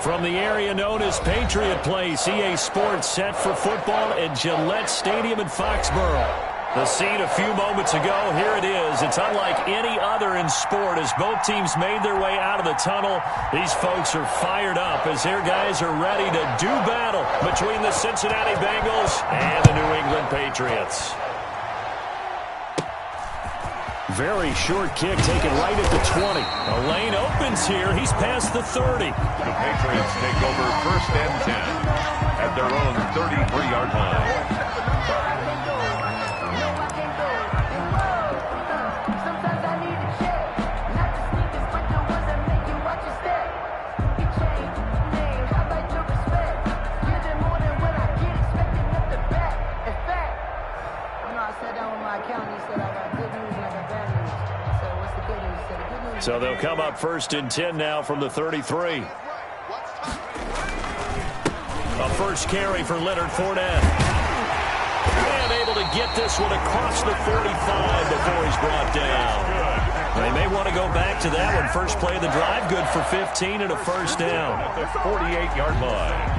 From the area known as Patriot Place, EA Sports set for football at Gillette Stadium in Foxborough. The scene a few moments ago, here it is. It's unlike any other in sport as both teams made their way out of the tunnel. These folks are fired up as their guys are ready to do battle between the Cincinnati Bengals and the New England Patriots. Very short kick taken right at the 20. A lane opens here. He's past the 30. The Patriots take over 1st and 10 at their own 33-yard line. So they'll come up 1st and 10 now from the 33. A first carry for Leonard Fournette. And able to get this one across the 45 before he's brought down. They may want to go back to that one. First play of the drive, good for 15 and a first down. At the 48-yard line.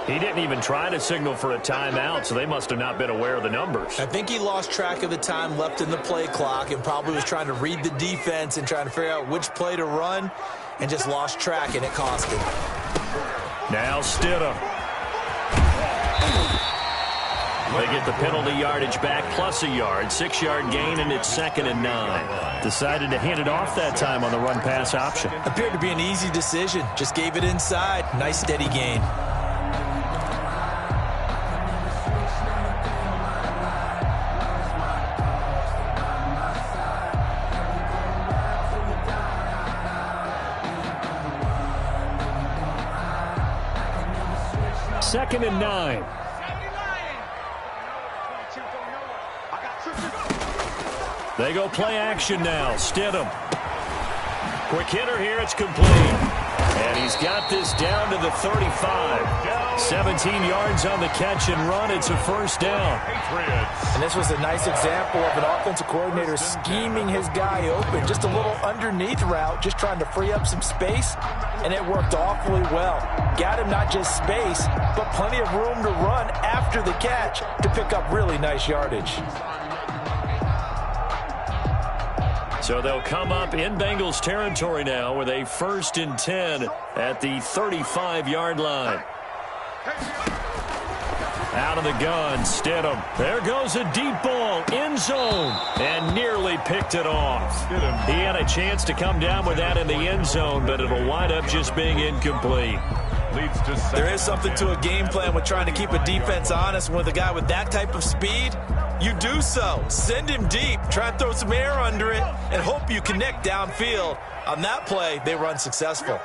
He didn't even try to signal for a timeout, so they must have not been aware of the numbers. I think he lost track of the time left in the play clock and probably was trying to read the defense and trying to figure out which play to run and just lost track, and it cost him. Now Stidham. They get the penalty yardage back plus a yard. 6-yard gain, and it's 2nd and 9. Decided to hand it off that time on the run-pass option. Appeared to be an easy decision. Just gave it inside. Nice steady gain. Second and 9. They go play action now. Stidham. Quick hitter here. It's complete. And he's got this down to the 35. 17 yards on the catch and run. It's a first down. And this was a nice example of an offensive coordinator scheming his guy open. Just a little underneath route, just trying to free up some space. And it worked awfully well. Got him not just space, but plenty of room to run after the catch to pick up really nice yardage. So they'll come up in Bengals territory now with a 1st and 10 at the 35-yard line. Out of the gun, Stidham. There goes a deep ball, end zone, and nearly picked it off. He had a chance to come down with that in the end zone, but it'll wind up just being incomplete. There is something to a game plan with trying to keep a defense honest. With a guy with that type of speed, you do so. Send him deep, try and throw some air under it, and hope you connect downfield. On that play, they run successful.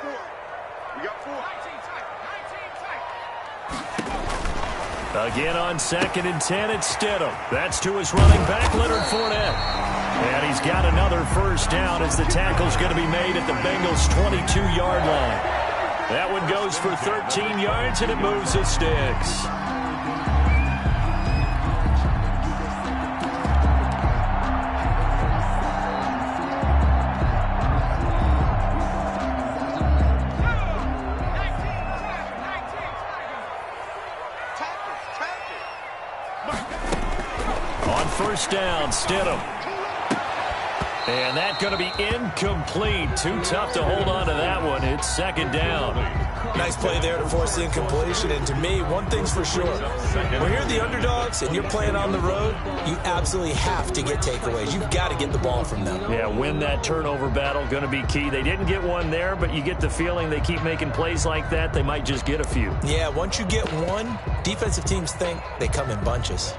Again on 2nd and 10, it's Stidham. That's to his running back, Leonard Fournette. And he's got another first down as the tackle's going to be made at the Bengals' 22-yard line. That one goes for 13 yards, and it moves the sticks. On first down, Stidham. And that's going to be incomplete. Too tough to hold on to that one. It's 2nd down. Nice play there to force the incompletion. And to me, one thing's for sure. When you're the underdogs and you're playing on the road, you absolutely have to get takeaways. You've got to get the ball from them. Yeah, win that turnover battle, going to be key. They didn't get one there, but you get the feeling they keep making plays like that, they might just get a few. Yeah, once you get one, defensive teams think they come in bunches.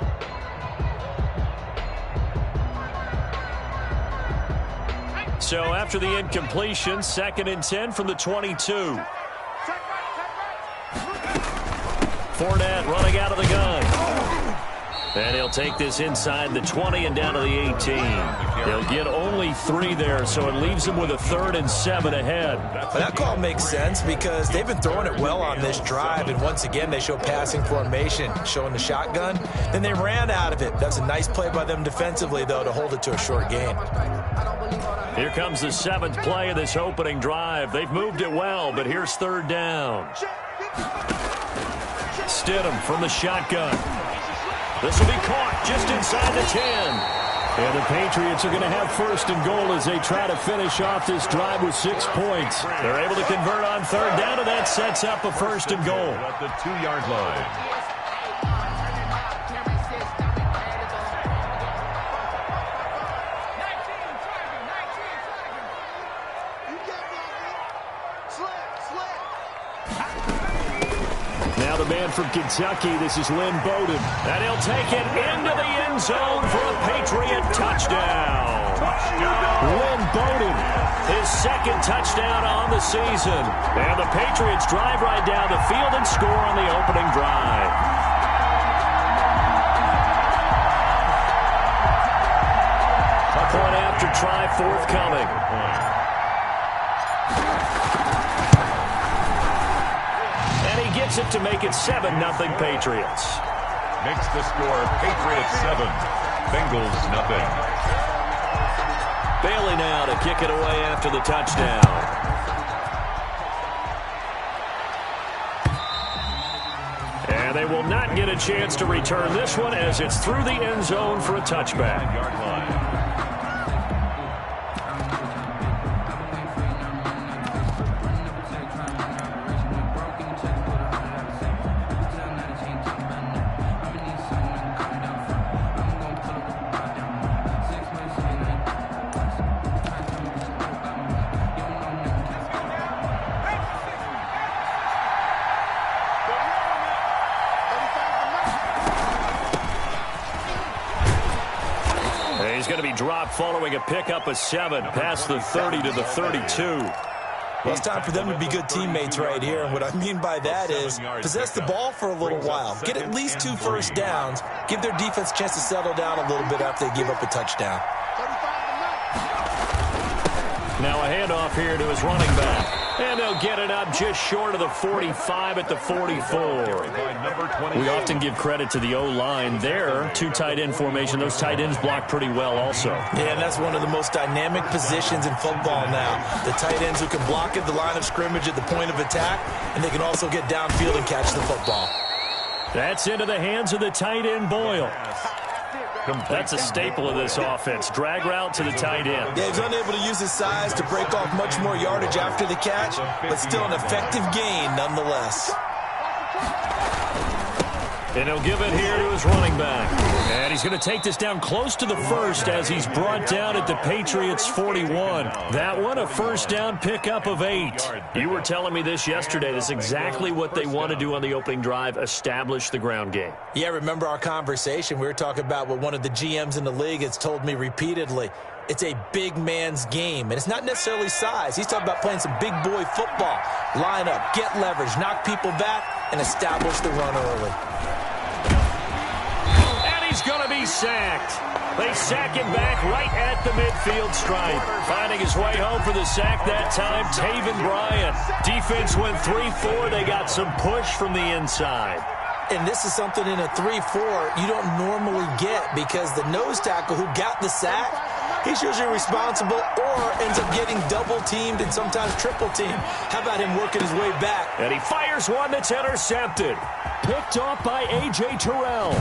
So after the incompletion, 2nd and 10 from the 22. Fournette running out of the gun. And he'll take this inside the 20 and down to the 18. He'll get only 3 there, so it leaves him with a 3rd and 7 ahead. Well, that call makes sense because they've been throwing it well on this drive, and once again they show passing formation, showing the shotgun. Then they ran out of it. That's a nice play by them defensively, though, to hold it to a short gain. Here comes the 7th play of this opening drive. They've moved it well, but here's 3rd down. Stidham from the shotgun. This will be caught just inside the 10. And the Patriots are going to have 1st and goal as they try to finish off this drive with 6 points. They're able to convert on 3rd down, and that sets up a 1st and goal. At the 2-yard line. Now the man from Kentucky, this is Lynn Bowden. And he'll take it into the end zone for a Patriot touchdown. Lynn Bowden. His 2nd touchdown on the season. And the Patriots drive right down the field and score on the opening drive. A point after try forthcoming. Gets it to make it 7-0 Patriots. Makes the score Patriots 7, Bengals 0. Bailey now to kick it away after the touchdown. And they will not get a chance to return this one as it's through the end zone for a touchback. Yard line. He's going to be dropped following a pickup of 7 past the 30 to the 32. Well, it's time for them to be good teammates right here. And what I mean by that is possess the ball for a little while. Get at least 2 first downs. Give their defense a chance to settle down a little bit after they give up a touchdown. Now a handoff here to his running back. And they'll get it up just short of the 45 at the 44. We often give credit to the O-line there. 2 tight end formation. Those tight ends block pretty well also. Yeah, and that's one of the most dynamic positions in football now. The tight ends who can block at the line of scrimmage at the point of attack, and they can also get downfield and catch the football. That's into the hands of the tight end, Boyle. That's a staple of this offense. Drag route to the tight end. Yeah, he's unable to use his size to break off much more yardage after the catch, but still an effective gain nonetheless. And he'll give it here to his running back. And he's going to take this down close to the 1st as he's brought down at the Patriots 41. That one, a 1st down pickup of 8. You were telling me this yesterday. This is exactly what they want to do on the opening drive, establish the ground game. Yeah, remember our conversation. We were talking about what one of the GMs in the league has told me repeatedly. It's a big man's game, and it's not necessarily size. He's talking about playing some big boy football. Line up, get leverage, knock people back, and establish the run early. He's going to be sacked. They sack him back right at the midfield stripe. Finding his way home for the sack that time, Taven Bryan. Defense went 3-4. They got some push from the inside. And this is something in a 3-4 you don't normally get because the nose tackle who got the sack, he's usually responsible or ends up getting double-teamed and sometimes triple-teamed. How about him working his way back? And he fires one that's intercepted. Picked off by A.J. Terrell.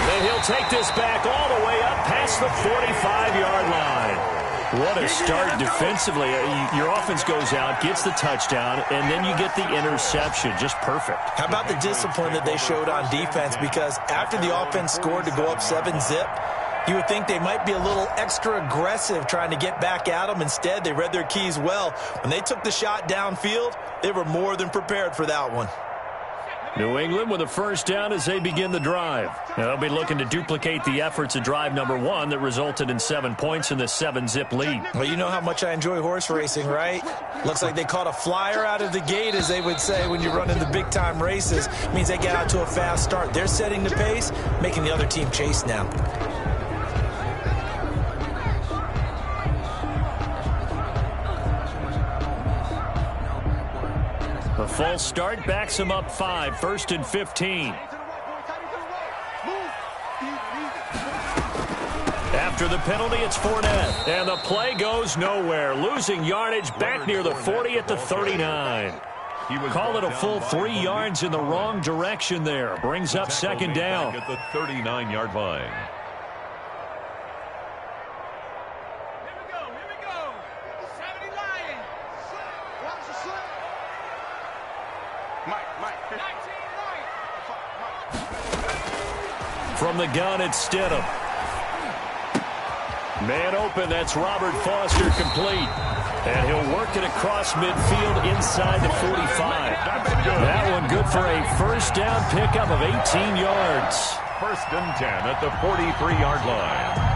And he'll take this back all the way up past the 45-yard line. What a start defensively. Your offense goes out, gets the touchdown, and then you get the interception. Just perfect. How about the discipline that they showed on defense? Because after the offense scored to go up 7-zip, you would think they might be a little extra aggressive trying to get back at them. Instead, they read their keys well. When they took the shot downfield, they were more than prepared for that one. New England with a first down as they begin the drive. Now they'll be looking to duplicate the efforts of drive number 1 that resulted in 7 points in the 7-zip lead. Well, you know how much I enjoy horse racing, right? Looks like they caught a flyer out of the gate, as they would say when you're running the big-time races. It means they get out to a fast start. They're setting the pace, making the other team chase now. A false start backs him up 5, 1st and 15. After the penalty, it's Fournette. And the play goes nowhere. Losing yardage back near the 40 at the 39. Call it a full 3 yards in the wrong direction there. Brings up second down. At the 39-yard line. From the gun, it's Stidham. Man open, that's Robert Foster, complete. And he'll work it across midfield inside the 45. That one good for a first down pickup of 18 yards. 1st and 10 at the 43-yard line.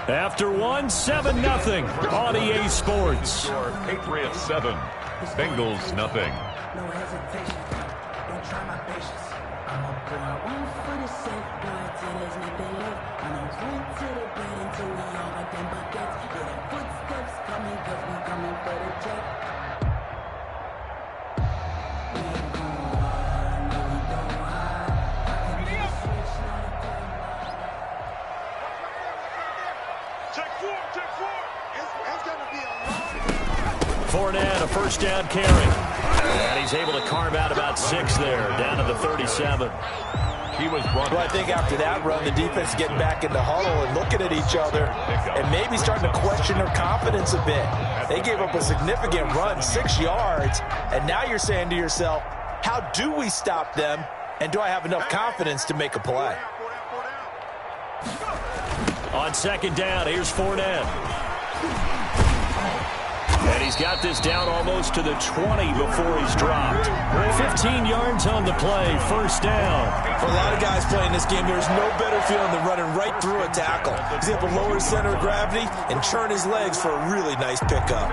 After 1, 7-0 on EA Sports. Patriots 7, Bengals nothing. No hesitation. Don't try my patience. I'm a boy. 1 for the safe boy till there's nothing left. I'm going to the bed until we all got them buckets. Yeah, the footsteps coming, cause we coming for the check. We ain't gon' hide, no we don't hide. I can do a switch like that. Fournette, a first down carry. And he's able to carve out about 6 there, down to the 37. He was brought. Well, I think after that run, the defense is getting back in the huddle and looking at each other and maybe starting to question their confidence a bit. They gave up a significant run, 6 yards, and now you're saying to yourself, how do we stop them, and do I have enough confidence to make a play? On second down, here's Fournette. And he's got this down almost to the 20 before he's dropped. 15 yards on the play, first down. For a lot of guys playing this game, there's no better feeling than running right through a tackle. He's able to lower his center of gravity and churn his legs for a really nice pickup.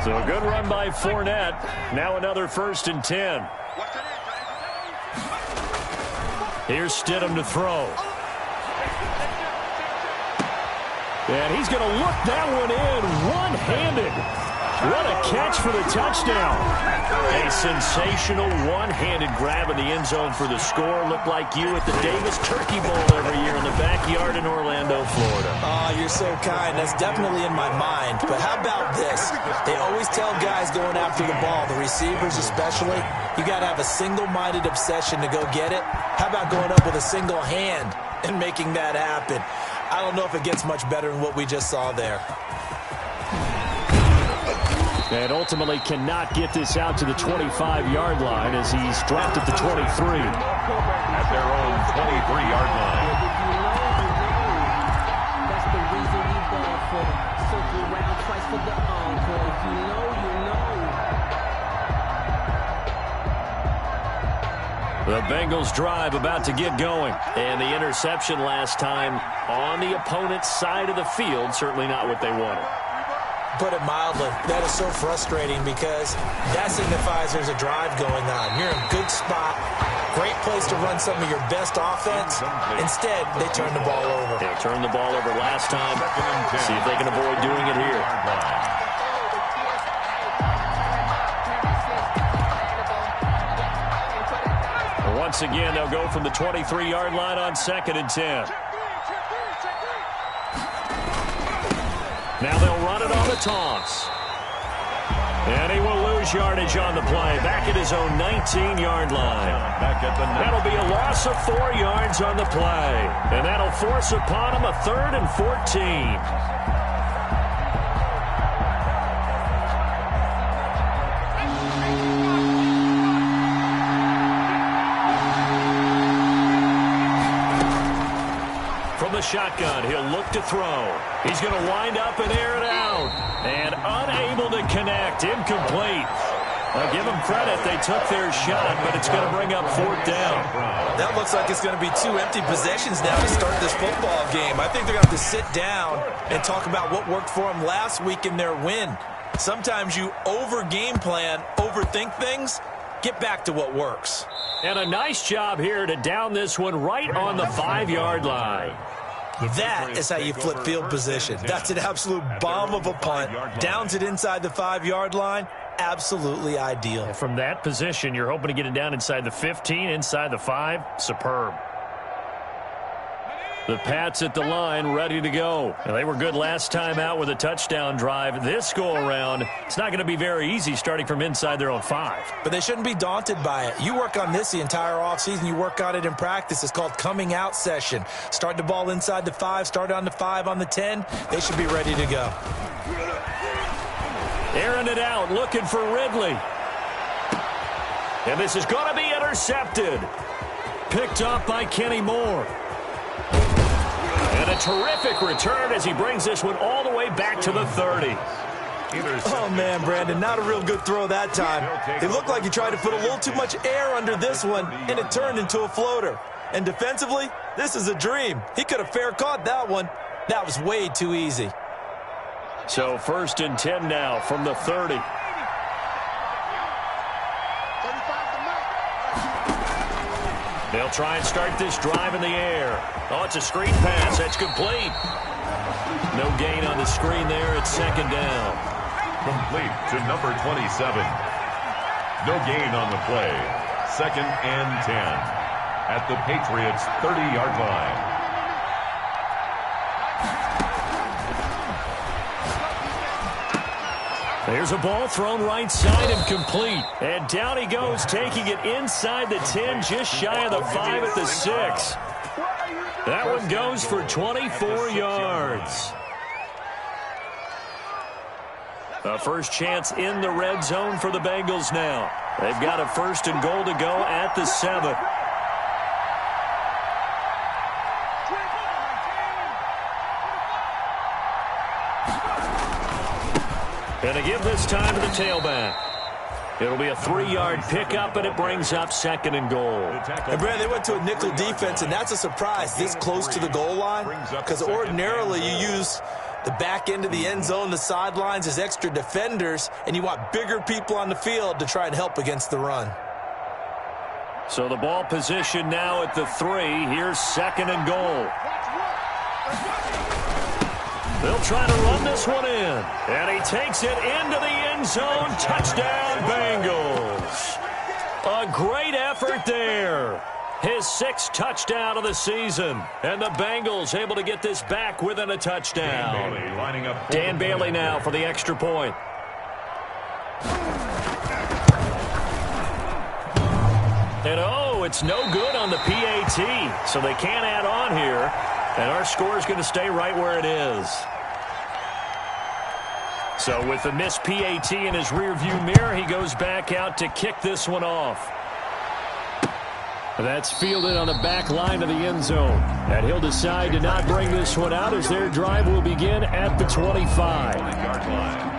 So a good run by Fournette. Now another 1st and 10. Here's Stidham to throw. And he's going to look that one in one-handed. What a catch for the touchdown. A sensational one-handed grab in the end zone for the score. Looked like you at the Davis Turkey Bowl every year in the backyard in Orlando, Florida. Oh, you're so kind. That's definitely in my mind. But how about this? They always tell guys going after the ball, the receivers especially, you got to have a single-minded obsession to go get it. How about going up with a single hand and making that happen? I don't know if it gets much better than what we just saw there. And ultimately cannot get this out to the 25-yard line as he's dropped at the 23. At their own 23-yard line. That's the reason we ball for. Circle round twice for the encore. If you know, you know. The Bengals drive about to get going. And the interception last time on the opponent's side of the field, certainly not what they wanted. Put it mildly, that is so frustrating because that signifies there's a drive going on. You're in a good spot, great place to run some of your best offense. Instead, they turn the ball over. They turned the ball over last time. See if they can avoid doing it here. Once again, they'll go from the 23-yard line on 2nd and 10. Now they'll run it on the toss. And he will lose lose yardage on the play. Back at his own 19-yard line. That'll be a loss of 4 yards on the play. And that'll force upon him a 3rd and 14. From the shotgun, he'll look to throw. He's going to wind up and air it out. And unable to connect. Incomplete. I'll give them credit. They took their shot, but it's going to bring up 4th down. That looks like it's going to be 2 empty possessions now to start this football game. I think they're going to have to sit down and talk about what worked for them last week in their win. Sometimes you over-game plan, overthink things. Get back to what works. And a nice job here to down this one right on the 5-yard line. That is how you flip field position. That's an absolute bomb of a punt. Downs it inside the 5-yard line. Absolutely ideal. And from that position, you're hoping to get it down inside the 15, inside the 5. Superb. The Pats at the line, ready to go. And they were good last time out with a touchdown drive. This go-around, it's not going to be very easy starting from inside their own 5. But they shouldn't be daunted by it. You work on this the entire offseason. You work on it in practice. It's called coming out session. Start the ball inside the 5, start on the 5, on the 10. They should be ready to go. Airing it out, looking for Ridley. And this is going to be intercepted. Picked off by Kenny Moore. And a terrific return as he brings this one all the way back to the 30. Oh, man, Brandon, not a real good throw that time. It looked like he tried to put a little too much air under this one, and it turned into a floater. And defensively, this is a dream. He could have fair caught that one. That was way too easy. So 1st and 10 now from the 30. They'll try and start this drive in the air. Oh, it's a screen pass. That's complete. No gain on the screen there. It's 2nd down. Complete to number 27. No gain on the play. 2nd and 10 at the Patriots' 30-yard line. There's a ball thrown right side and complete. And down he goes, taking it inside the 10, just shy of the 5 at the 6. That one goes for 24 yards. A first chance in the red zone for the Bengals now. They've got a 1st and goal to go at the 7. And to give this time to the tailback. It'll be a 3-yard pickup, and it brings up 2nd and goal. And, Brad, they went to a nickel defense, and that's a surprise this close to the goal line, because ordinarily you use the back end of the end zone, the sidelines as extra defenders, and you want bigger people on the field to try and help against the run. So the ball position now at the 3. Here's 2nd and goal. They'll try to run this one in. And he takes it into the end zone. Touchdown, Bengals. A great effort there. His 6th touchdown of the season. And the Bengals able to get this back within a touchdown. Dan Bailey now for the extra point. And oh, it's no good on the PAT. So they can't add on here. And our score is going to stay right where it is. So with the missed PAT in his rearview mirror, he goes back out to kick this one off. That's fielded on the back line of the end zone. And he'll decide to not bring this one out as their drive will begin at the 25-yard line.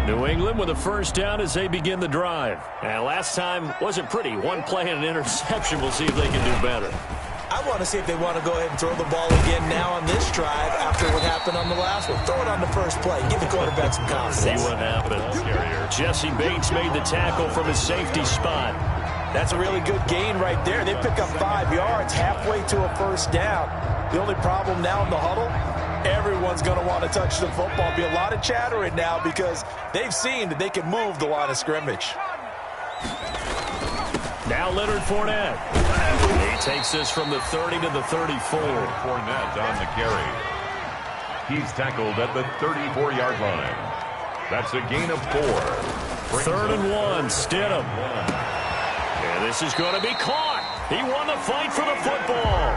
New England with a first down as they begin the drive. And last time wasn't pretty. One play and an interception. We'll see if they can do better. I want to see if they want to go ahead and throw the ball again now on this drive after what happened on the last one. Throw it on the first play. Give the quarterback some confidence. See what happens. Jesse Bates made the tackle from his safety spot. That's a really good gain right there. They pick up 5 yards halfway to a first down. The only problem now in the huddle, everyone's going to want to touch the football. Be a lot of chattering now because they've seen that they can move the line of scrimmage. Now Leonard Fournette. He takes this from the 30 to the 34. Fournette on the carry. He's tackled at the 34-yard line. That's a gain of 4. 3rd and 1, Stidham. And this is going to be caught. He won the fight for the football.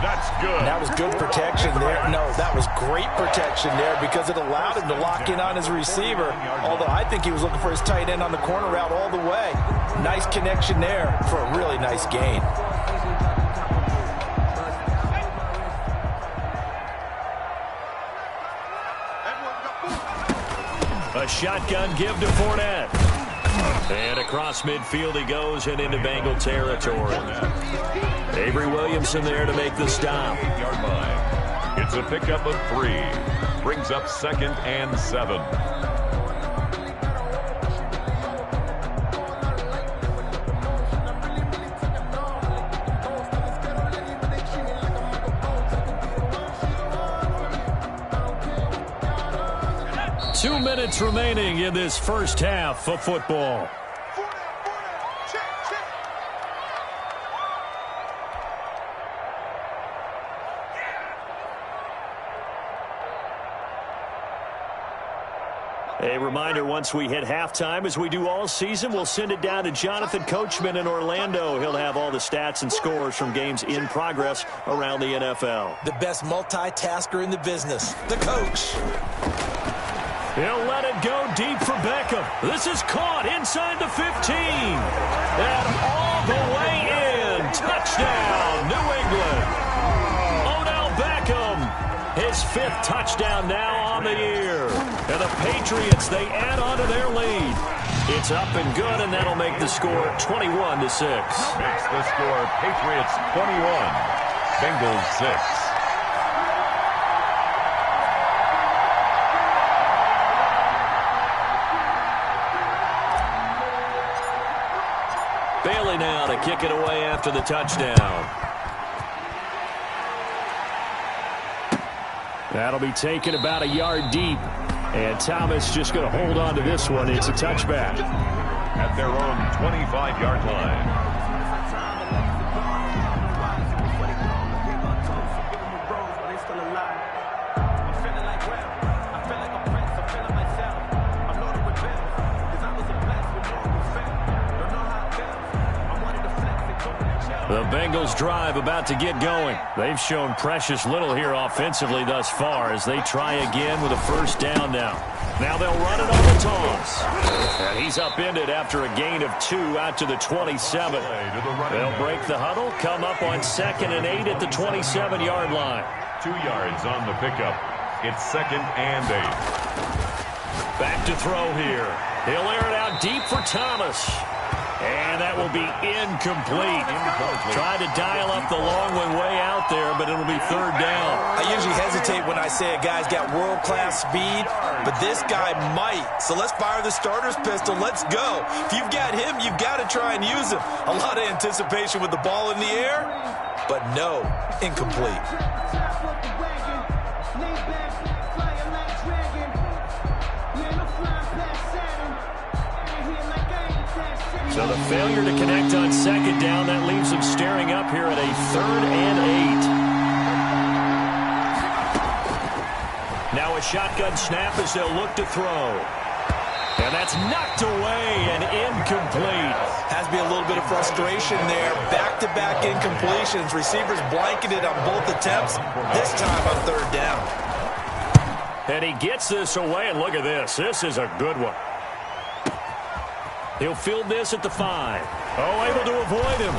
That's good. That was good protection there. No, that was great protection there because it allowed him to lock in on his receiver, although I think he was looking for his tight end on the corner route all the way. Nice connection there for a really nice gain. A shotgun give to Fournette. And across midfield he goes and into Bengal territory. Avery Williamson there to make the stop. 8-yard line. It's a pickup of 3. Brings up 2nd and 7. Two minutes remaining in this first half of football. A reminder, once we hit halftime, as we do all season, we'll send it down to Jonathan Coachman in Orlando. He'll have all the stats and scores from games in progress around the NFL. The best multitasker in the business, the coach. He'll let it go deep for Beckham. This is caught inside the 15. And all the way in. Touchdown, New England. Odell Beckham, his 5th touchdown now on the year. And the Patriots, they add on to their lead. It's up and good, and that'll make the score 21-6. Makes the score Patriots 21, Bengals 6. Bailey now to kick it away after the touchdown. That'll be taken about a yard deep. And Thomas just going to hold on to this one. It's a touchback. At their own 25-yard line. The Bengals drive about to get going. They've shown precious little here offensively thus far as they try again with a first down now. Now they'll run it on the toss. And he's upended after a gain of 2 out to the 27. They'll break the huddle, come up on 2nd and 8 at the 27-yard line. 2 yards on the pickup. It's 2nd and 8. Back to throw here. He'll air it out deep for Thomas. And that will be incomplete. Tried to dial up the long one way out there, but it'll be 3rd down. I usually hesitate when I say a guy's got world-class speed, but this guy might. So let's fire the starter's pistol. Let's go. If you've got him, you've got to try and use him. A lot of anticipation with the ball in the air, but no, incomplete. So the failure to connect on 2nd down, that leaves them staring up here at a 3rd and 8. Now a shotgun snap as they'll look to throw. And that's knocked away and incomplete. Has to be a little bit of frustration there. Back-to-back incompletions. Receivers blanketed on both attempts. This time on 3rd down. And he gets this away, and look at this. This is a good one. He'll field this at the 5. Oh, able to avoid him.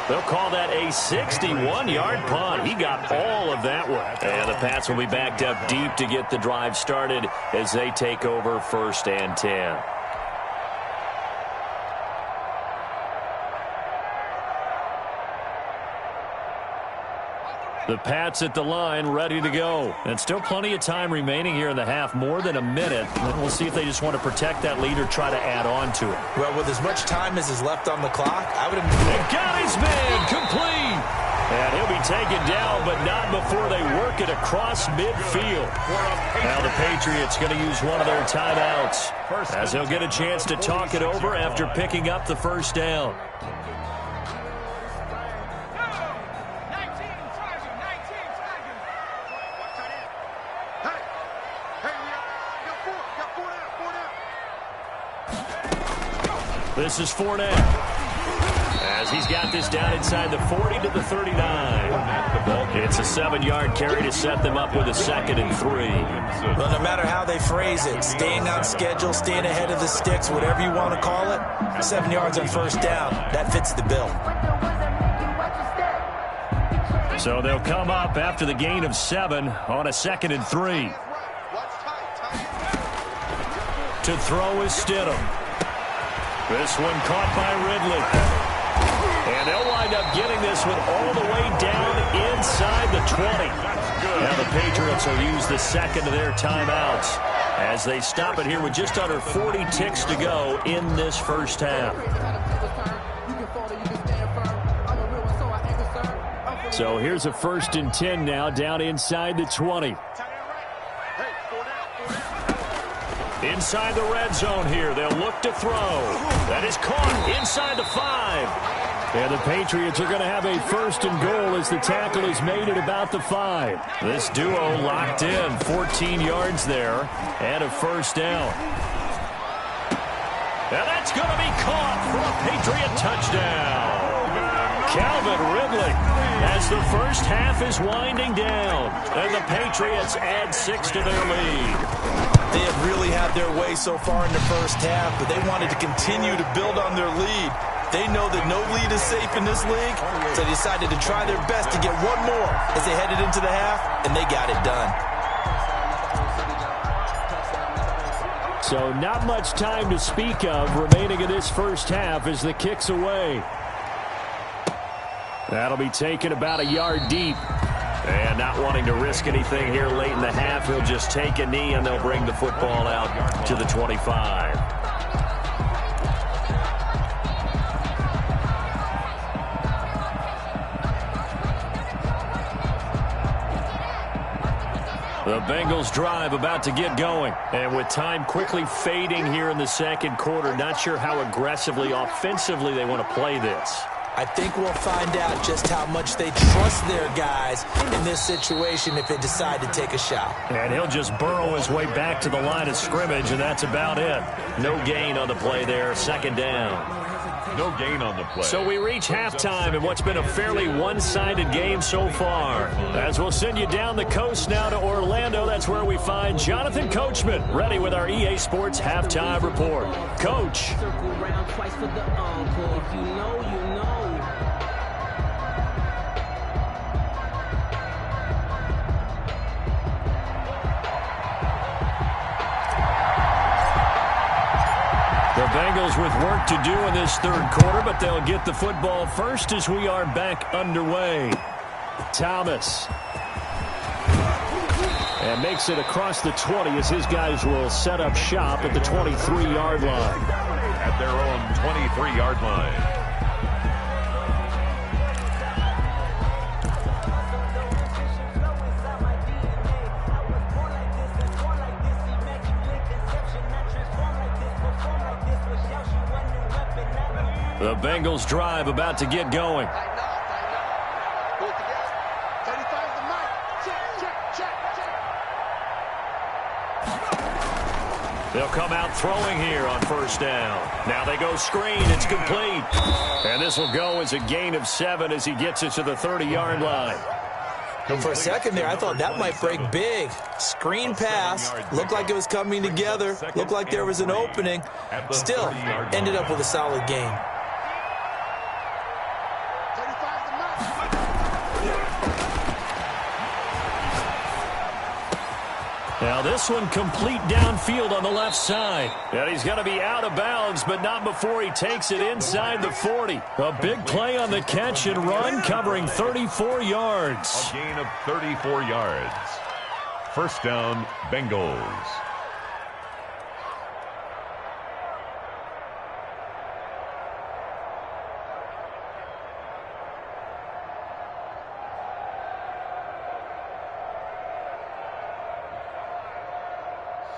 They'll call that a 61-yard punt. He got all of that one. And the Pats will be backed up deep to get the drive started as they take over 1st and 10. The Pats at the line, ready to go. And still plenty of time remaining here in the half, more than a minute. And we'll see if they just want to protect that lead or try to add on to it. Well, with as much time as is left on the clock, I would have... They got his man complete. And he'll be taken down, but not before they work it across midfield. Now the Patriots going to use one of their timeouts, as they'll get a chance to talk it over after picking up the first down. This is Fournette, as he's got this down inside the 40 to the 39. It's a 7-yard carry to set them up with a 2nd and 3. Well, no matter how they phrase it, staying on schedule, staying ahead of the sticks, whatever you want to call it, 7 yards on first down, that fits the bill. So they'll come up after the gain of 7 on a 2nd and 3. To throw is Stidham. This one caught by Ridley. And they'll wind up getting this one all the way down inside the 20. Now the Patriots will use the 2nd of their timeouts as they stop it here with just under 40 ticks to go in this first half. So here's a 1st and 10 now down inside the 20. Inside the red zone here. They'll look to throw. That is caught inside the 5. And the Patriots are going to have a 1st and goal as the tackle is made at about the 5. This duo locked in. 14 yards there and a 1st down. And that's going to be caught for a Patriot touchdown. Calvin Ridley, as the first half is winding down. And the Patriots add 6 to their lead. They have really had their way so far in the first half, but they wanted to continue to build on their lead. They know that no lead is safe in this league, so they decided to try their best to get one more as they headed into the half, and they got it done. So not much time to speak of remaining in this first half as the kick's away. That'll be taken about a yard deep. And not wanting to risk anything here late in the half, he'll just take a knee and they'll bring the football out to the 25. The Bengals drive about to get going. And with time quickly fading here in the second quarter, not sure how aggressively, offensively they want to play this. I think we'll find out just how much they trust their guys in this situation if they decide to take a shot. And he'll just burrow his way back to the line of scrimmage, and that's about it. No gain on the play there, 2nd down. No gain on the play. So we reach halftime in what's been a fairly one-sided game so far. As we'll send you down the coast now to Orlando, that's where we find Jonathan Coachman, ready with our EA Sports Halftime Report. Coach. The Bengals with work to do in this third quarter, but they'll get the football first as we are back underway. Thomas. And makes it across the 20 as his guys will set up shop at the 23-yard line. At their own 23-yard line. The Bengals drive about to get going. They'll come out throwing here on first down. Now they go screen. It's complete. And this will go as a gain of 7 as he gets it to the 30-yard line. And for a second there, I thought that might break big. Screen pass. Looked like it was coming together. Looked like there was an opening. Still, ended up with a solid gain. Now this one complete downfield on the left side. And he's going to be out of bounds, but not before he takes it inside the 40. A big play on the catch and run, covering 34 yards. A gain of 34 yards. First down, Bengals.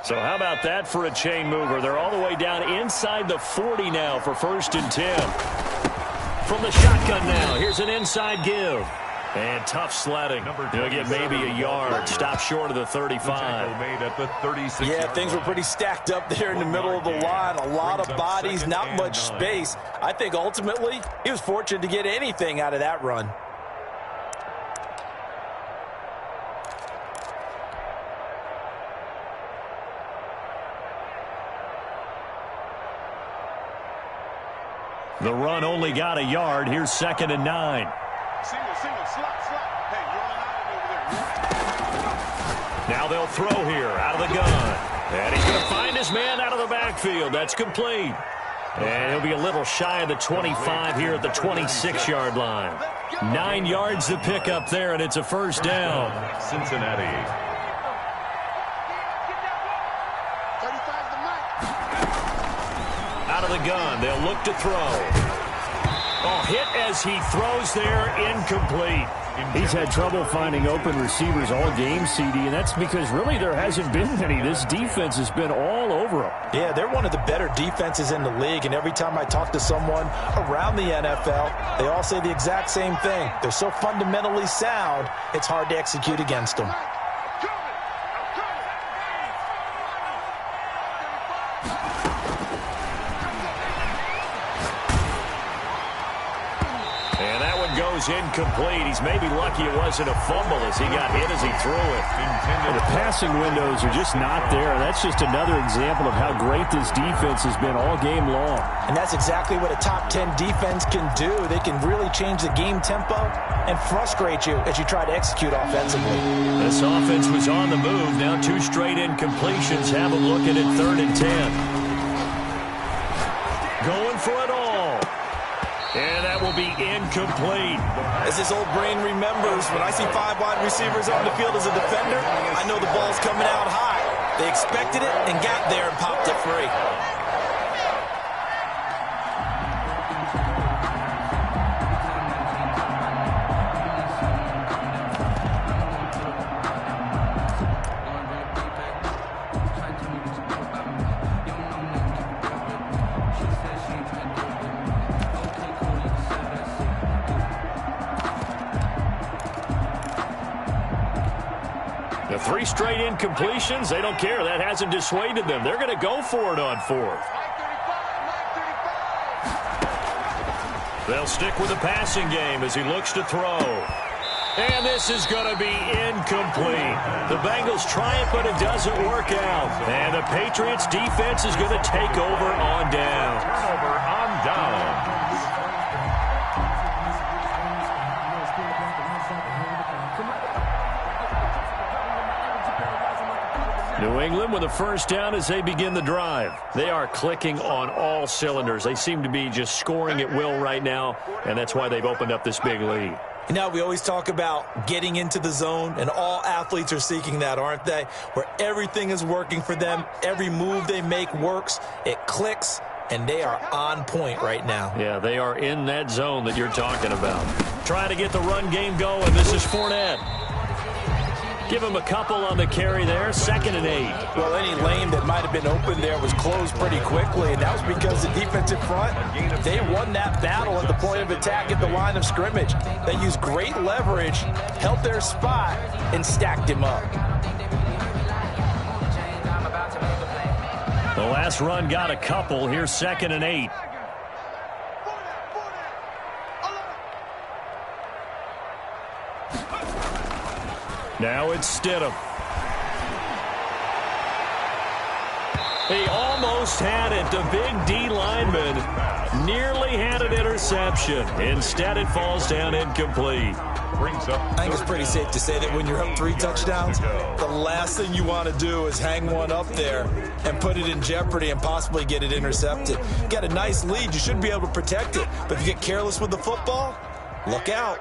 So how about that for a chain mover? They're all the way down inside the 40 now for 1st and 10. From the shotgun now, here's an inside give. And tough sledding. He'll get maybe a yard. Stop short of the 35. Made at the 36. Yeah, things were pretty stacked up there in the middle of the line. A lot of bodies, not much space. I think ultimately he was fortunate to get anything out of that run. The run only got a yard. Here's 2nd and 9. Single, slot. Hey, you're on an island over there. Now they'll throw here out of the gun. And he's going to find his man out of the backfield. That's complete. And he'll be a little shy of the 25 here at the 26-yard line. 9 yards to pick up there, and it's a 1st down. Cincinnati. 35's the mark. Out of the gun, they'll look to throw. Oh, hit as he throws there, incomplete. He's had trouble finding open receivers all game, CD, and that's because really there hasn't been any. This defense has been all over him. Yeah, they're one of the better defenses in the league, and every time I talk to someone around the NFL, they all say the exact same thing. They're so fundamentally sound, it's hard to execute against them. Incomplete. He's maybe lucky it wasn't a fumble as he got hit as he threw it. The passing windows are just not there. That's just another example of how great this defense has been all game long. And that's exactly what a top 10 defense can do. They can really change the game tempo and frustrate you as you try to execute offensively. This offense was on the move. Now 2 straight incompletions. Have a look at it, 3rd and 10. Going for it all. And that will be incomplete. As his old brain remembers, when I see 5 wide receivers on the field as a defender, I know the ball's coming out high. They expected it and got there and popped it free. The 3 straight incompletions, they don't care. That hasn't dissuaded them. They're going to go for it on 4th. They'll stick with the passing game as he looks to throw. And this is going to be incomplete. The Bengals try it, but it doesn't work out. And the Patriots defense is going to take over on down. Turnover on down. New England with a 1st down as they begin the drive. They are clicking on all cylinders. They seem to be just scoring at will right now, and that's why they've opened up this big lead. You know, we always talk about getting into the zone, and all athletes are seeking that, aren't they? Where everything is working for them, every move they make works, it clicks, and they are on point right now. Yeah, they are in that zone that you're talking about. Trying to get the run game going. This is Fournette. Give him a couple on the carry there, 2nd and 8. Well, any lane that might have been open there was closed pretty quickly, and that was because the defensive front, they won that battle at the point of attack at the line of scrimmage. They used great leverage, held their spot, and stacked him up. The last run got a couple. Here's 2nd and 8. Now it's Stidham. He almost had it. The big D lineman nearly had an interception. Instead, it falls down incomplete. I think it's pretty safe to say that when you're up 3 touchdowns, the last thing you want to do is hang one up there and put it in jeopardy and possibly get it intercepted. You got a nice lead. You should be able to protect it. But if you get careless with the football, look out.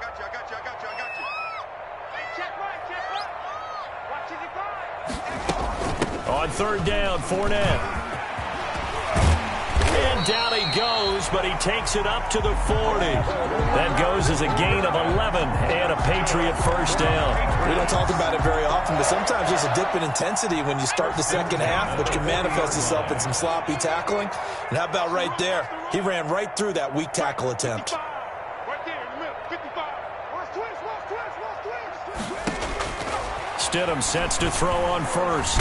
On 3rd down, Fournette. And down he goes, but he takes it up to the 40. That goes as a gain of 11 and a Patriot first down. We don't talk about it very often, but sometimes there's a dip in intensity when you start the second half, which can manifest itself in some sloppy tackling. And how about right there? He ran right through that weak tackle attempt. Right there in the middle. 55. Lost twist. Stidham sets to throw on first.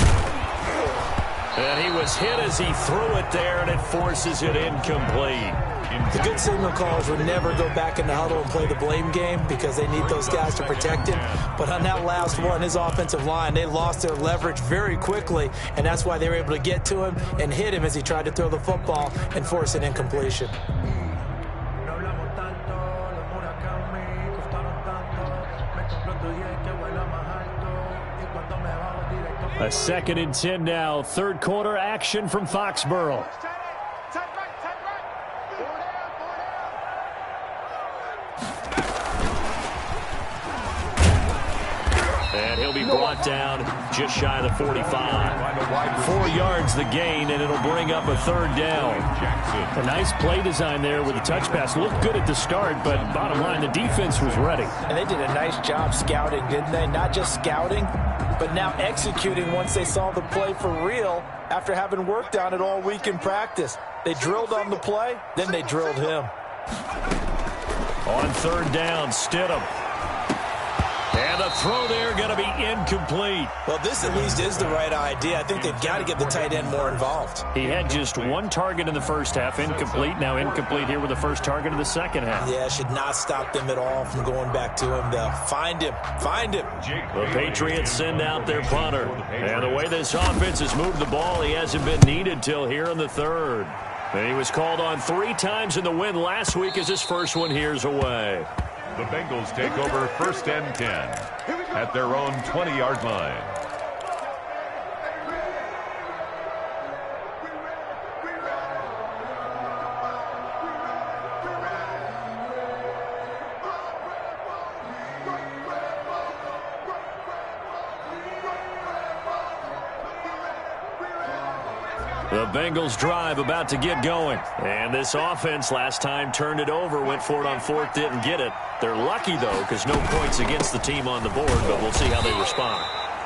And he was hit as he threw it there, and it forces it incomplete. The good signal callers would never go back in the huddle and play the blame game because they need those guys to protect him. But on that last one, his offensive line, they lost their leverage very quickly, and that's why they were able to get to him and hit him as he tried to throw the football and force an incompletion. A 2nd and 10 now. Third quarter action from Foxborough. And he'll be brought down just shy of the 45. 4 yards the gain, and it'll bring up a 3rd down. A nice play design there with the touch pass. Looked good at the start, but bottom line, the defense was ready. And they did a nice job scouting, didn't they? Not just scouting, but now executing once they saw the play for real after having worked on it all week in practice. They drilled on the play, then they drilled him. On 3rd down, Stidham. And the throw there going to be incomplete. Well, this at least is the right idea. I think they've got to get the tight end more involved. He had just 1 target in the first half, incomplete. Now incomplete here with the first target of the second half. Yeah, should not stop them at all from going back to him, though. Find him. Find him. The Patriots send out their punter. And the way this offense has moved the ball, he hasn't been needed till here in the 3rd. And he was called on 3 times in the win last week as his first one here's away. The Bengals take over 1st and 10 at their own 20-yard line. The Bengals drive about to get going. And this offense last time turned it over, went for it on 4th, didn't get it. They're lucky, though, because no points against the team on the board, but we'll see how they respond.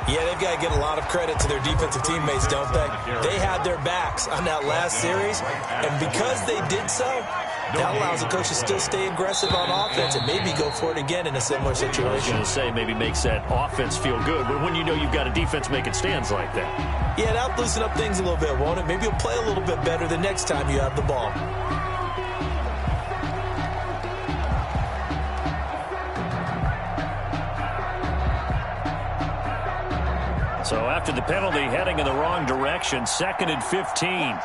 Yeah, they've got to get a lot of credit to their defensive teammates, don't they? They had their backs on that last series, and because they did so, that allows the coach to still stay aggressive on offense and maybe go for it again in a similar situation. I was going to say maybe makes that offense feel good, but when you know you've got a defense making stands like that. Yeah, that'll loosen up things a little bit, won't it? Maybe you'll play a little bit better the next time you have the ball. So after the penalty, heading in the wrong direction, 2nd and 15.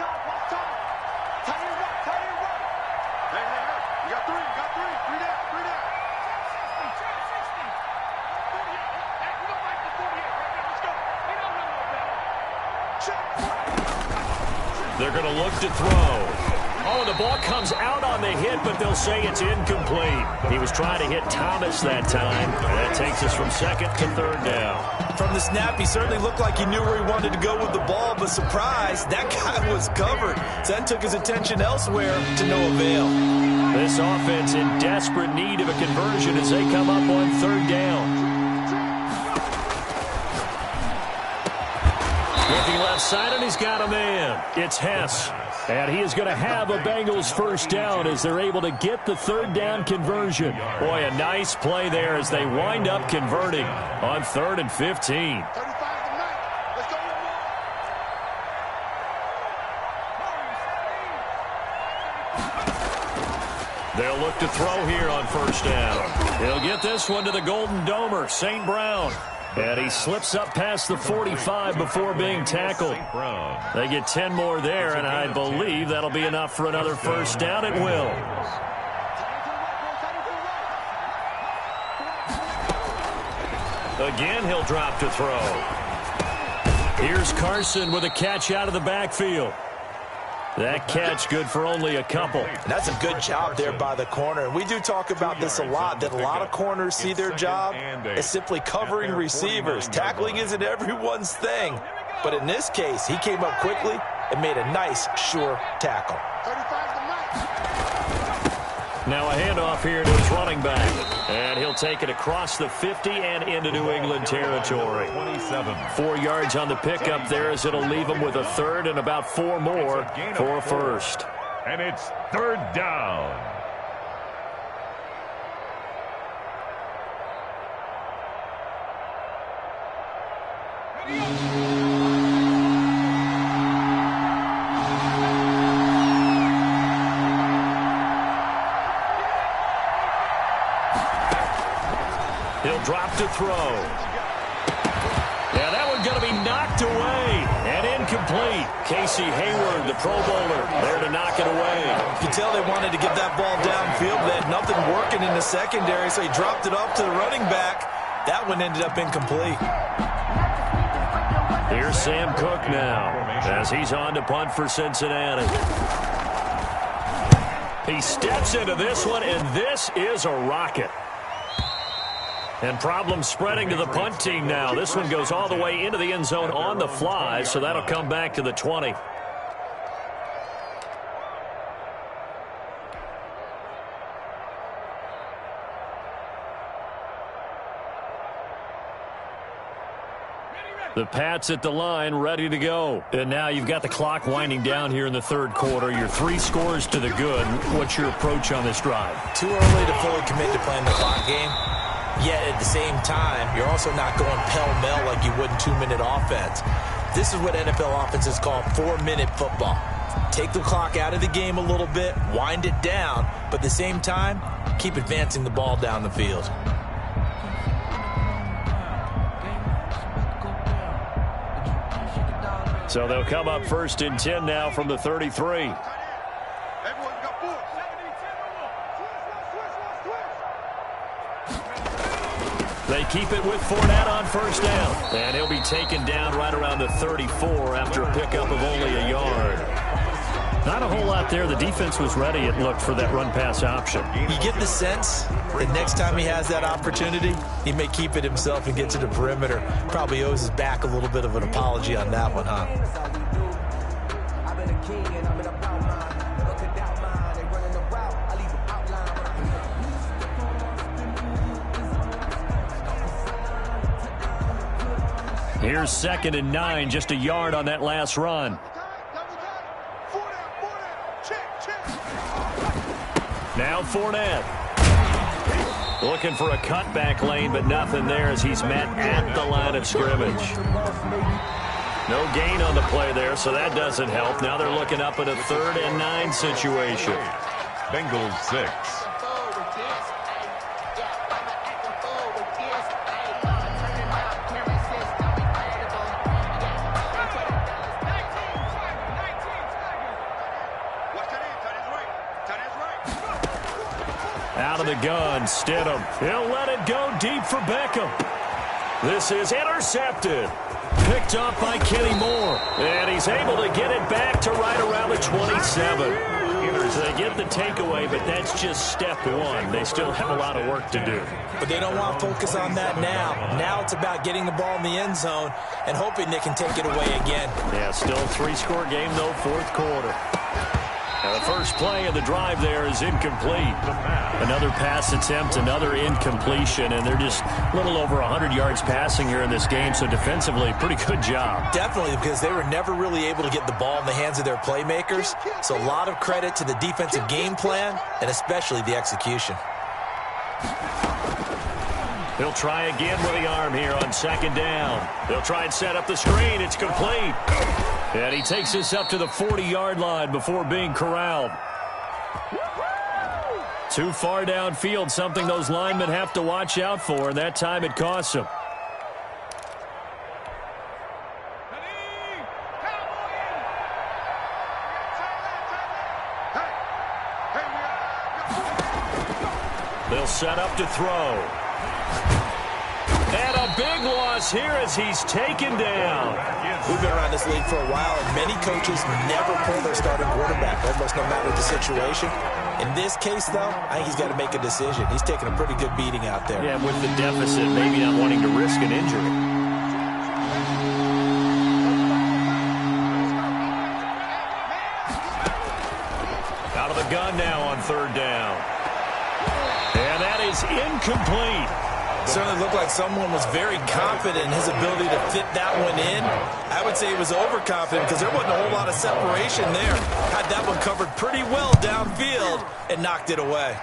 They're going to look to throw. Oh, the ball comes out on the hit, but they'll say it's incomplete. He was trying to hit Thomas that time. And that takes us from 2nd to 3rd down. From the snap, he certainly looked like he knew where he wanted to go with the ball, but surprise, that guy was covered. So that took his attention elsewhere to no avail. This offense in desperate need of a conversion as they come up on 3rd down. Looking left side, and he's got a man. It's Hess. And he is going to have a Bengals first down as they're able to get the 3rd down conversion. Boy, a nice play there as they wind up converting on 3rd and 15. They'll look to throw here on 1st down. He'll get this one to the Golden Domer, St. Brown. And he slips up past the 45 before being tackled. They get 10 more there, and I believe that'll be enough for another first down. It will. Again, he'll drop to throw. Here's Carson with a catch out of the backfield. That catch good for only a couple. And that's a good job there by the corner. And we do talk about this a lot, that a lot of corners see their job as simply covering receivers. Tackling isn't everyone's thing. But in this case, he came up quickly and made a nice, sure tackle. 35 to Mike. Now a handoff here to his running back. And he'll take it across the 50 and into New England territory. 27. 4 yards on the pickup there as it'll leave him with a third and about 4 more for a first. And it's third down. He'll drop to throw. Yeah, that one's going to be knocked away and incomplete. Casey Hayward, the Pro Bowler, there to knock it away. You can tell they wanted to get that ball downfield. They had nothing working in the secondary, so he dropped it off to the running back. That one ended up incomplete. Here's Sam Cook now as he's on to punt for Cincinnati. He steps into this one, and this is a rocket. And problems spreading to the punt team now. This one goes all the way into the end zone on the fly, so that'll come back to the 20. The Pats at the line, ready to go. And now you've got the clock winding down here in the third quarter. You're 3 scores to the good. What's your approach on this drive? Too early to fully commit to playing the clock game. Yet at the same time, you're also not going pell-mell like you would in 2-minute offense. This is what NFL offenses call 4-minute football. Take the clock out of the game a little bit, wind it down, but at the same time, keep advancing the ball down the field. So they'll come up 1st and 10 now from the 33. Everyone got 4. They keep it with Fournette on 1st down. And he'll be taken down right around the 34 after a pickup of only a yard. Not a whole lot there. The defense was ready, it looked, for that run-pass option. You get the sense that next time he has that opportunity, he may keep it himself and get to the perimeter. Probably owes his back a little bit of an apology on that one, huh? Here's 2nd and 9, just a yard on that last run. Now Fournette. Looking for a cutback lane, but nothing there as he's met at the line of scrimmage. No gain on the play there, so that doesn't help. Now they're looking up at a 3rd and 9 situation. Bengals 6. Out of the gun, Stidham. He'll let it go deep for Beckham. This is intercepted. Picked up by Kenny Moore. And he's able to get it back to right around the 27. So they get the takeaway, but that's just step one. They still have a lot of work to do. But they don't want to focus on that now. Now it's about getting the ball in the end zone and hoping they can take it away again. Yeah, still a 3-score game, though, 4th quarter. Now the first play of the drive there is incomplete. Another pass attempt, another incompletion, and they're just a little over 100 yards passing here in this game, so defensively, pretty good job. Definitely, because they were never really able to get the ball in the hands of their playmakers, so a lot of credit to the defensive game plan and especially the execution. He'll try again with the arm here on 2nd down. He'll try and set up the screen. It's complete. And he takes this up to the 40-yard line before being corralled. Too far downfield, something those linemen have to watch out for, and that time it costs them. They'll set up to throw. And a big loss here as he's taken down. We've been around this league for a while, and many coaches never pull their starting quarterback, almost no matter the situation. In this case, though, I think he's got to make a decision. He's taking a pretty good beating out there. Yeah, with the deficit, maybe not wanting to risk an injury. third down. And that is incomplete. Certainly looked like someone was very confident in his ability to fit that one in. I would say he was overconfident because there wasn't a whole lot of separation there. Had that one covered pretty well downfield and knocked it away.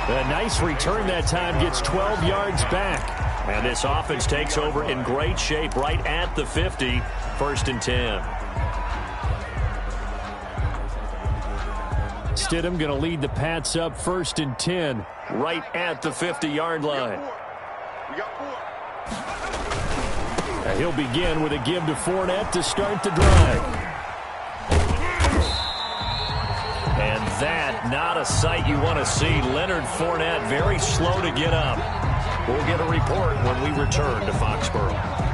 A nice return that time, gets 12 yards back. And this offense takes over in great shape right at the 50, 1st and 10. Stidham going to lead the Pats up 1st and 10 right at the 50-yard line. And he'll begin with a give to Fournette to start the drive. And that, not a sight you want to see. Leonard Fournette very slow to get up. We'll get a report when we return to Foxborough.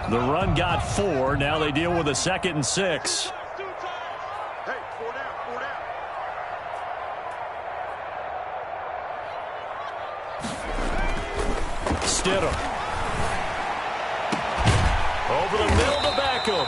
The run got 4. Now they deal with a 2nd and 6. Stidham. Over the middle to Beckham.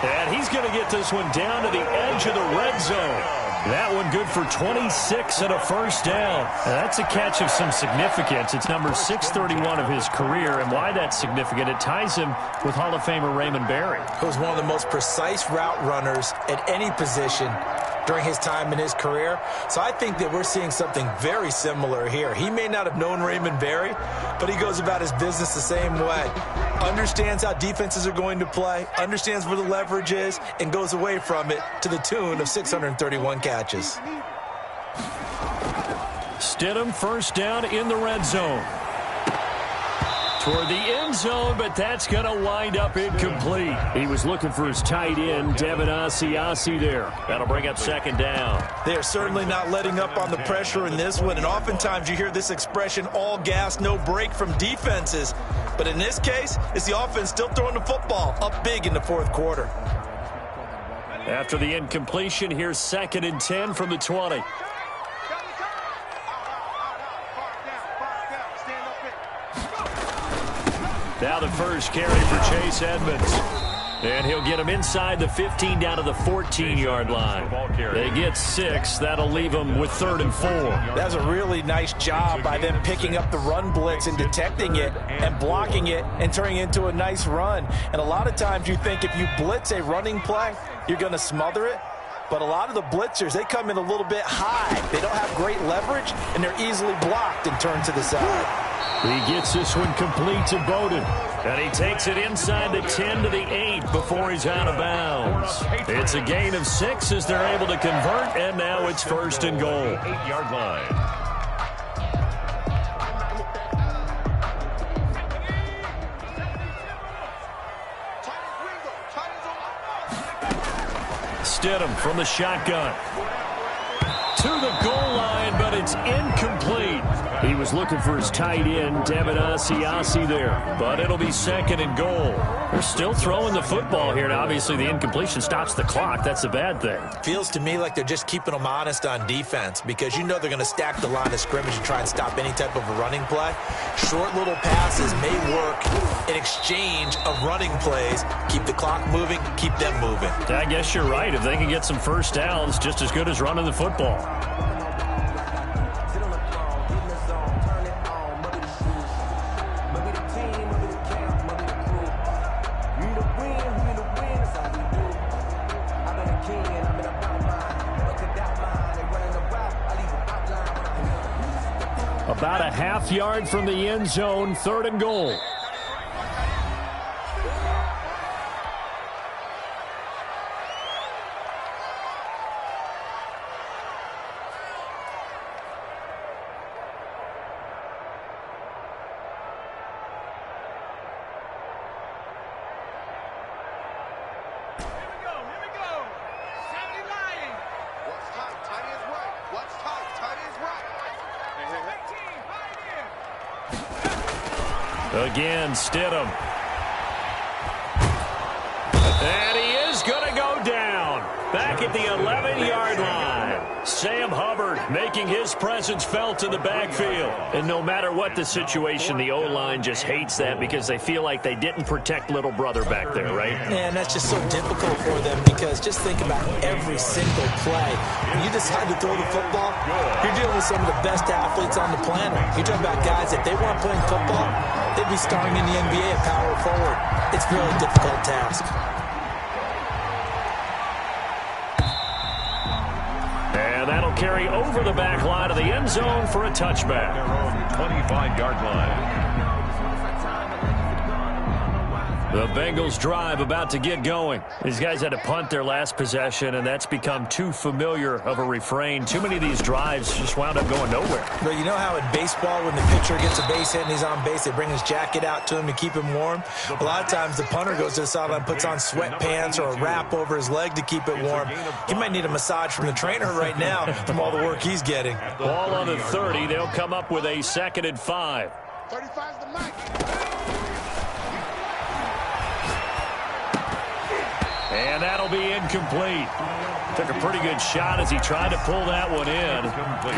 And he's going to get this one down to the edge of the red zone. That one good for 26 and a first down. And that's a catch of some significance. It's number 631 of his career. And why that's significant, it ties him with Hall of Famer Raymond Berry. He was one of the most precise route runners at any position during his time in his career. So I think that we're seeing something very similar here. He may not have known Raymond Berry, but he goes about his business the same way. Understands how defenses are going to play, understands where the leverage is, and goes away from it to the tune of 631 catches. Stidham, first down in the red zone. Toward the end zone, but that's going to wind up incomplete. He was looking for his tight end, Devin Asiasi there. That'll bring up 2nd down. They are certainly not letting up on the pressure in this one, and oftentimes you hear this expression, all gas, no break from defenses. But in this case, it's the offense still throwing the football up big in the 4th quarter. After the incompletion, here's 2nd and 10 from the 20. Now the first carry for Chase Edmonds. And he'll get him inside the 15 down to the 14-yard line. They get 6. That'll leave them with 3rd and 4. That's a really nice job by them picking up the run blitz and detecting it and blocking it and turning it into a nice run. And a lot of times you think if you blitz a running play, you're going to smother it. But a lot of the blitzers, they come in a little bit high. They don't have great leverage, and they're easily blocked and turned to the side. He gets this one complete to Bowden. And he takes it inside the 10 to the 8 before he's out of bounds. It's a gain of 6 as they're able to convert, and now it's 1st and goal. 8-yard line. Stidham from the shotgun. To the goal line, but it's incomplete. He was looking for his tight end, Devin Asiasi there. But it'll be 2nd and goal. They're still throwing the football here, and obviously the incompletion stops the clock. That's a bad thing. Feels to me like they're just keeping them honest on defense because you know they're going to stack the line of scrimmage and try and stop any type of a running play. Short little passes may work in exchange of running plays. Keep the clock moving, keep them moving. I guess you're right. If they can get some first downs, just as good as running the football. About a half yard from the end zone, 3rd and goal. Again, Stidham. And he is going to go down. Back at the 11-yard line. Sam Hubbard making his presence felt in the backfield. And no matter what the situation, the O-line just hates that because they feel like they didn't protect little brother back there, right? And that's just so difficult for them because just think about every single play. When you decide to throw the football, you're dealing with some of the best athletes on the planet. You're talking about guys that they weren't playing football, they'd be starring in the NBA at power forward. It's a really difficult task. And that'll carry over the back line of the end zone for a touchback. Their own 25-yard line. The Bengals drive about to get going. These guys had to punt their last possession, and that's become too familiar of a refrain. Too many of these drives just wound up going nowhere. But you know how in baseball, when the pitcher gets a base hit and he's on base, they bring his jacket out to him to keep him warm? A lot of times the punter goes to the sideline, puts on sweatpants or a wrap over his leg to keep it warm. He might need a massage from the trainer right now from all the work he's getting. Ball on the 30. They'll come up with a 2nd and 5. 35's the mic. And that'll be incomplete. Took a pretty good shot as he tried to pull that one in.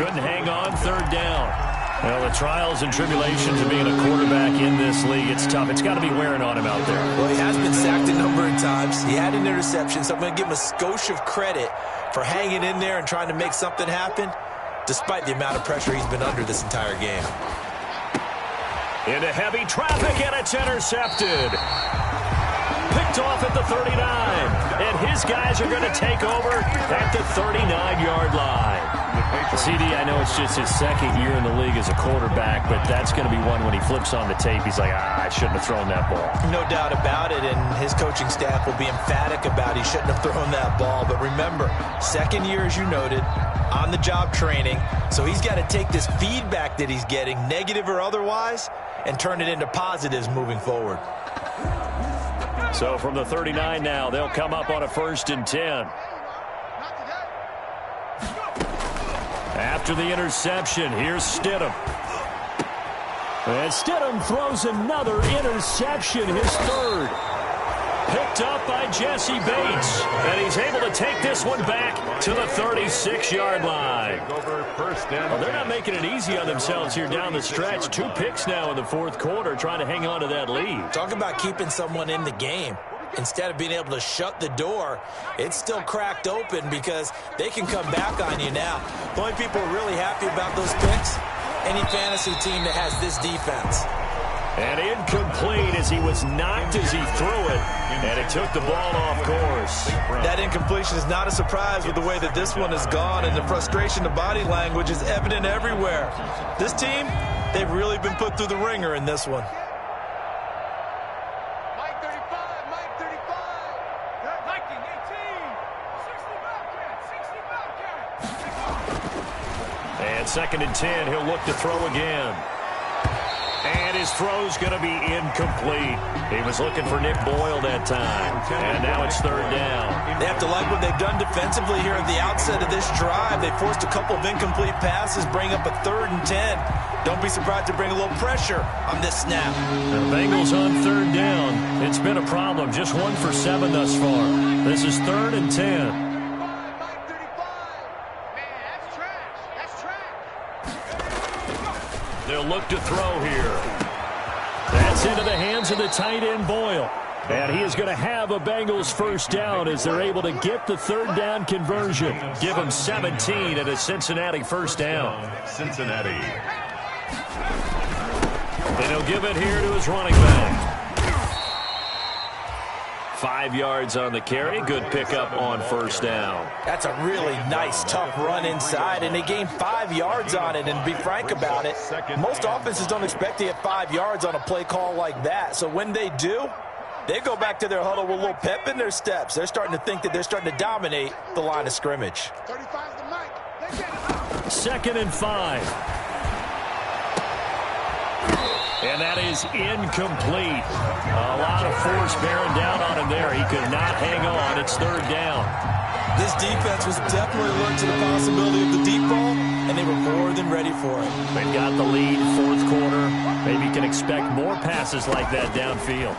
Couldn't hang on 3rd down. Well, the trials and tribulations of being a quarterback in this league, it's tough. It's got to be wearing on him out there. Well, he has been sacked a number of times. He had an interception, so I'm going to give him a skosh of credit for hanging in there and trying to make something happen, despite the amount of pressure he's been under this entire game. Into heavy traffic, and it's intercepted. Picked off at the 39, and his guys are going to take over at the 39-yard line. CD, I know it's just his 2nd year in the league as a quarterback, but that's going to be one when he flips on the tape, he's like, I shouldn't have thrown that ball. No doubt about it, and his coaching staff will be emphatic about he shouldn't have thrown that ball. But remember, 2nd year, as you noted, on-the-job training, so he's got to take this feedback that he's getting, negative or otherwise, and turn it into positives moving forward. So from the 39 now, they'll come up on a 1st and 10. After the interception, here's Stidham. And Stidham throws another interception, his 3rd. Picked up by Jesse Bates. And he's able to take this one back to the 36-yard line. Well, they're not making it easy on themselves here down the stretch. 2 picks now in the 4th quarter, trying to hang on to that lead. Talk about keeping someone in the game. Instead of being able to shut the door, it's still cracked open because they can come back on you now. The only people who are really happy about those picks, any fantasy team that has this defense. And incomplete as he was knocked as he threw it, and it took the ball off course. That incompletion is not a surprise with the way that this one has gone, and the frustration, the body language is evident everywhere. This team, they've really been put through the ringer in this one. Mike 35, Mike 35. Viking 18. 60 Bobcat, 60 Bobcat. And 2nd and 10, he'll look to throw again. And his throw's going to be incomplete. He was looking for Nick Boyle that time. And now it's 3rd down. They have to like what they've done defensively here at the outset of this drive. They forced a couple of incomplete passes, bring up a 3rd and 10. Don't be surprised to bring a little pressure on this snap. The Bengals on 3rd down. It's been a problem. Just 1 for 7 thus far. This is 3rd and 10. They'll look to throw here. That's into the hands of the tight end, Boyle. And he is going to have a Bengals 1st down as they're able to get the 3rd down conversion. Give him 17 and a Cincinnati 1st down. Cincinnati. And he'll give it here to his running back. 5 yards on the carry. Good pickup on 1st down. That's a really nice, tough run inside, and they gained 5 yards on it. And to be frank about it, most offenses don't expect to get 5 yards on a play call like that. So when they do, they go back to their huddle with a little pep in their steps. They're starting to think that they're starting to dominate the line of scrimmage. 35's the mic. 2nd and 5. And that is incomplete. A lot of force bearing down on him there. He could not hang on. It's 3rd down. This defense was definitely alert to the possibility of the deep ball, and they were more than ready for it. They've got the lead, 4th quarter. Maybe you can expect more passes like that downfield.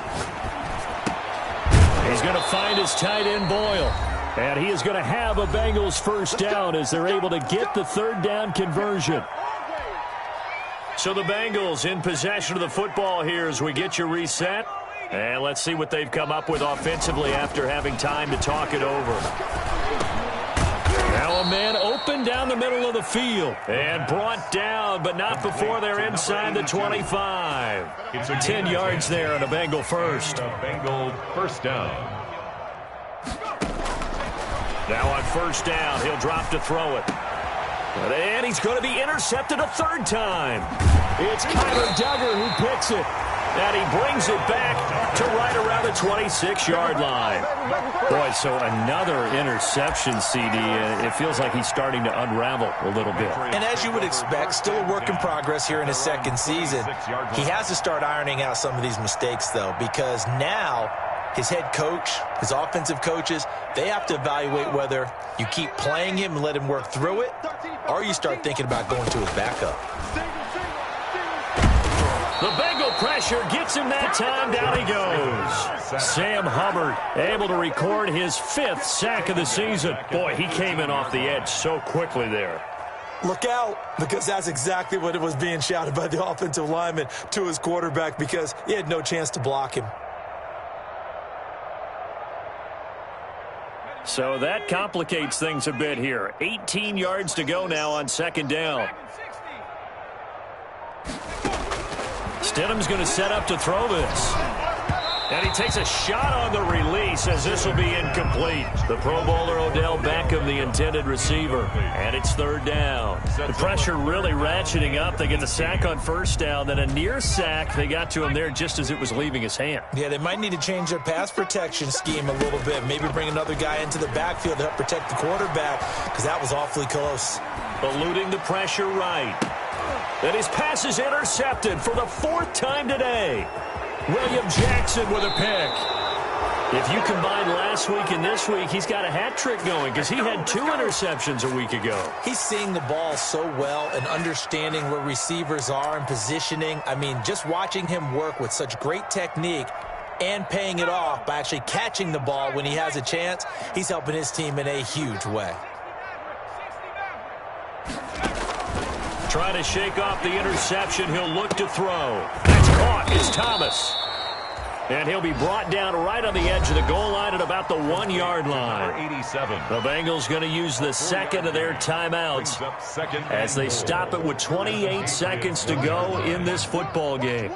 He's going to find his tight end, Boyle. And he is going to have a Bengals first down as they're able to get the third down conversion. So the Bengals in possession of the football here as we get you reset. And let's see what they've come up with offensively after having time to talk it over. Now a man open down the middle of the field and brought down, but not before they're inside the 25. 10 yards there on a Bengal first. A Bengal first down. Now on first down, he'll drop to throw it. And he's going to be intercepted a third time. It's Kyler Duggar who picks it. And he brings it back to right around the 26-yard line. Boy, so another interception, CD. It feels like he's starting to unravel a little bit. And as you would expect, still a work in progress here in his second season. He has to start ironing out some of these mistakes, though, because now his head coach, his offensive coaches, they have to evaluate whether you keep playing him and let him work through it, or you start thinking about going to his backup. The Bengal pressure gets him that time. Down he goes. Sam Hubbard able to record his 5th sack of the season. Boy, he came in off the edge so quickly there. Look out, because that's exactly what it was being shouted by the offensive lineman to his quarterback, because he had no chance to block him. So that complicates things a bit here. 18 yards to go now on second down. Stidham's going to set up to throw this. And he takes a shot on the release as this will be incomplete. The Pro Bowler Odell Beckham, the intended receiver. And it's third down. The pressure really ratcheting up. They get the sack on first down. Then a near sack. They got to him there just as it was leaving his hand. Yeah, they might need to change their pass protection scheme a little bit. Maybe bring another guy into the backfield to help protect the quarterback, because that was awfully close. Eluding the pressure right. And his pass is intercepted for the 4th time today. William Jackson with a pick. If you combine last week and this week, he's got a hat trick going because he had 2 interceptions a week ago. He's seeing the ball so well and understanding where receivers are and positioning. I mean, just watching him work with such great technique and paying it off by actually catching the ball when he has a chance, he's helping his team in a huge way. Trying to shake off the interception. He'll look to throw. That's caught. It's Thomas. And he'll be brought down right on the edge of the goal line at about the 1-yard line. 87. The Bengals going to use the second of their timeouts as they stop it with 28 seconds to go in this football game.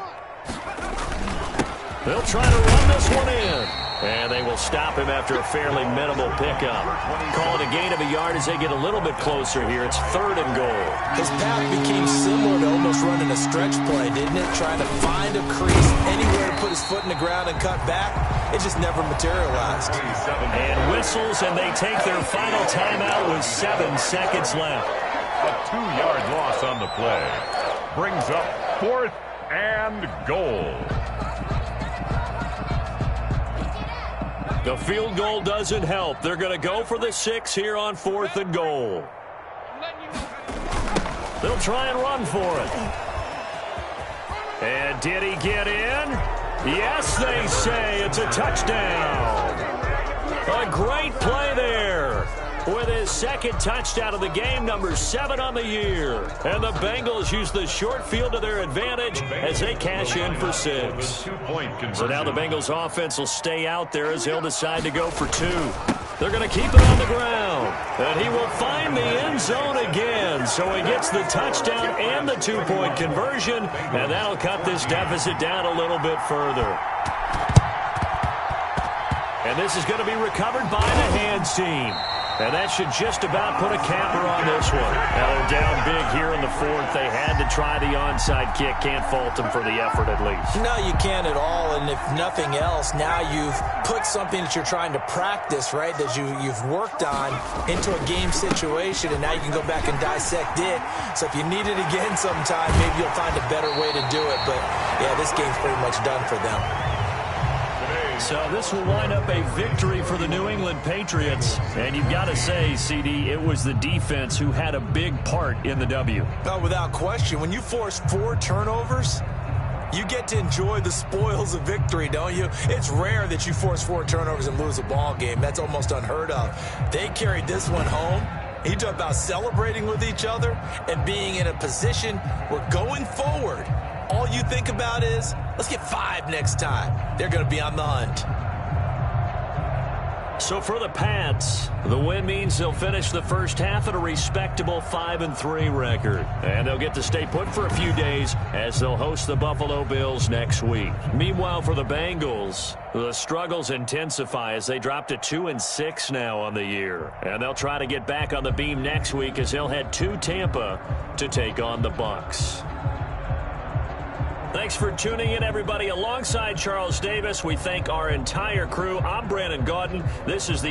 They'll try to run this one in. And they will stop him after a fairly minimal pickup. Call it a gain of a yard as they get a little bit closer here. It's 3rd and goal. His path became similar to almost running a stretch play, didn't it? Trying to find a crease anywhere to put his foot in the ground and cut back. It just never materialized. And whistles, and they take their final timeout with 7 seconds left. A 2-yard loss on the play. Brings up 4th and goal. The field goal doesn't help. They're going to go for the 6 here on 4th and goal. They'll try and run for it. And did he get in? Yes, they say. It's a touchdown. A great play there. With his 2nd touchdown of the game, number 7 on the year. And the Bengals use the short field to their advantage as they cash in for 6. So now the Bengals offense will stay out there as they'll decide to go for 2. They're going to keep it on the ground. And he will find the end zone again. So he gets the touchdown and the 2-point conversion. And that'll cut this deficit down a little bit further. And this is going to be recovered by the hands team. And that should just about put a capper on this one. Now they're down big here in the 4th. They had to try the onside kick. Can't fault them for the effort at least. No, you can't at all. And if nothing else, now you've put something that you're trying to practice, right, that you've worked on into a game situation, and now you can go back and dissect it. So if you need it again sometime, maybe you'll find a better way to do it. But, yeah, this game's pretty much done for them. So this will wind up a victory for the New England Patriots. And you've got to say, CD, it was the defense who had a big part in the W. No, without question. When you force 4 turnovers, You get to enjoy the spoils of victory, don't you? It's rare that you force 4 turnovers and lose a ball game. That's almost unheard of. They carried this one home. You talk about celebrating with each other and being in a position where going forward, all you think about is, let's get 5 next time. They're going to be on the hunt. So for the Pats, the win means they'll finish the first half at a respectable 5-3 record. And they'll get to stay put for a few days as they'll host the Buffalo Bills next week. Meanwhile, for the Bengals, the struggles intensify as they drop to 2-6 now on the year. And they'll try to get back on the beam next week as they'll head to Tampa to take on the Bucs. Thanks for tuning in, everybody. Alongside Charles Davis, we thank our entire crew. I'm Brandon Gaudin. This is the